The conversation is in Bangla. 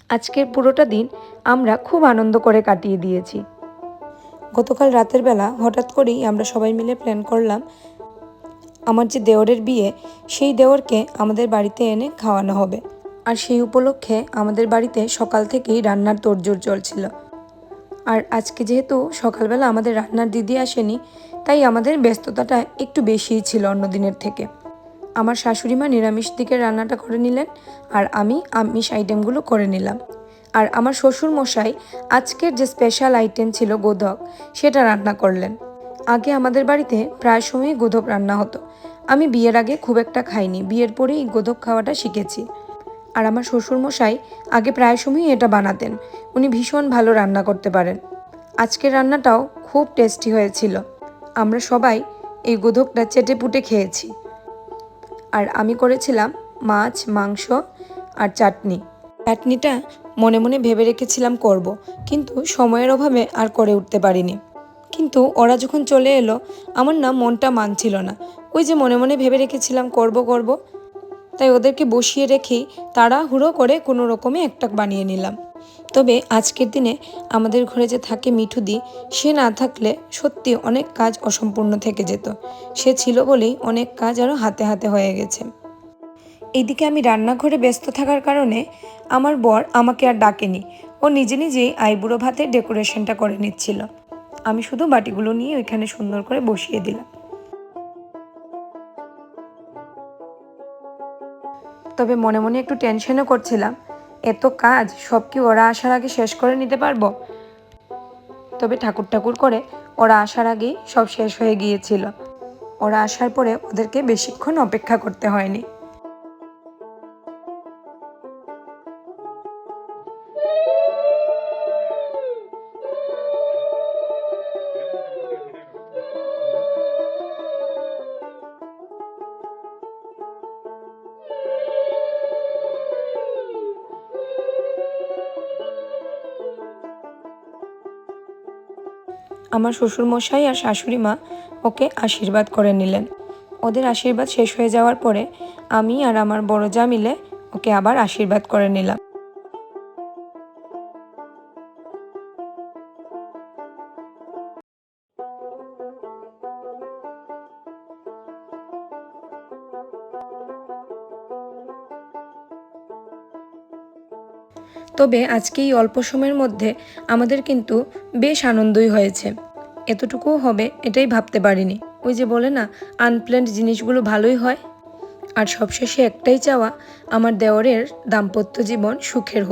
আজকের পুরোটা দিন আমরা খুব আনন্দ করে কাটিয়ে দিয়েছি। গতকাল রাতের বেলা হঠাৎ করেই আমরা সবাই মিলে প্ল্যান করলাম আমার যে দেওরের বিয়ে, সেই দেওরকে আমাদের বাড়িতে এনে খাওয়ানো হবে। আর সেই উপলক্ষে আমাদের বাড়িতে সকাল থেকেই রান্নার তোড়জোড় চলছিল। আর আজকে যেহেতু সকালবেলা আমাদের রান্নার দিদি আসেনি, তাই আমাদের ব্যস্ততাটা একটু বেশিই ছিল অন্য দিনের থেকে। আমার শাশুড়িমা নিরামিষ দিকের রান্নাটা করে নিলেন, আর আমি আমিষ আইটেমগুলো করে নিলাম। আর আমার শ্বশুর মশাই আজকের যে স্পেশাল আইটেম ছিল গোধক, সেটা রান্না করলেন। আগে আমাদের বাড়িতে প্রায় সময়ই গোধক রান্না হতো। আমি বিয়ের আগে খুব একটা খাইনি, বিয়ের পরেই গোধক খাওয়াটা শিখেছি। আর আমার শ্বশুর মশাই আগে প্রায় সময়ই এটা বানাতেন। উনি ভীষণ ভালো রান্না করতে পারেন। আজকের রান্নাটাও খুব টেস্টি হয়েছিল। আমরা সবাই এই গোধকটা চেটেপুটে খেয়েছি। আর আমি করেছিলাম মাছ, মাংস আর চাটনি। চাটনিটা মনে মনে ভেবে রেখেছিলাম করব, কিন্তু সময়ের অভাবে আর করে উঠতে পারিনি। কিন্তু ওরা যখন চলে এলো, আমার না মনটা মানছিল না। ওই যে মনে মনে ভেবে রেখেছিলাম করব, তাই ওদেরকে বসিয়ে রেখেই তাড়াহুড়ো করে কোনো রকমে একটা বানিয়ে নিলাম। তবে আজকের দিনে আমাদের ঘরে যে থাকে মিঠুদি, সে না থাকলে সত্যি অনেক কাজ অসম্পূর্ণ থেকে যেত। সে ছিল বলেই অনেক কাজ আরও হাতে হাতে হয়ে গেছে। এইদিকে আমি রান্নাঘরে ব্যস্ত থাকার কারণে আমার বর আমাকে আর ডাকেনি। ও নিজে নিজেই আইবুড়ো ভাতের ডেকোরেশনটা করে নিচ্ছিল। আমি শুধু বাটিগুলো নিয়ে ওইখানে সুন্দর করে বসিয়ে দিলাম। তবে মনে মনে একটু টেনশনও করছিলাম, এত কাজ সব কি ওরা আসার আগে শেষ করে নিতে পারবো? তবে ঠাকুর করে ওরা আসার আগেই সব শেষ হয়ে গিয়েছিল। ওরা আসার পরে ওদেরকে বেশিক্ষণ অপেক্ষা করতে হয়নি। আমার শ্বশুরমশাই আর শাশুড়ি মা ওকে আশীর্বাদ করে নিলেন। ওদের আশীর্বাদ শেষ হয়ে যাওয়ার পরে আমি আর আমার বড় যা মিলে ওকে আবার আশীর্বাদ করে নিলাম। তবে আজকে এই অল্প সময়ের মধ্যে আমাদের কিন্তু বেশ আনন্দই হয়েছে। এতটুকুও হবে এটাই ভাবতে পারিনি। ওই যে বলে না, আনপ্ল্যান্ড জিনিসগুলো ভালোই হয়। আর সবশেষে একটাই চাওয়া, আমার দেওরের দাম্পত্য জীবন সুখের হোক।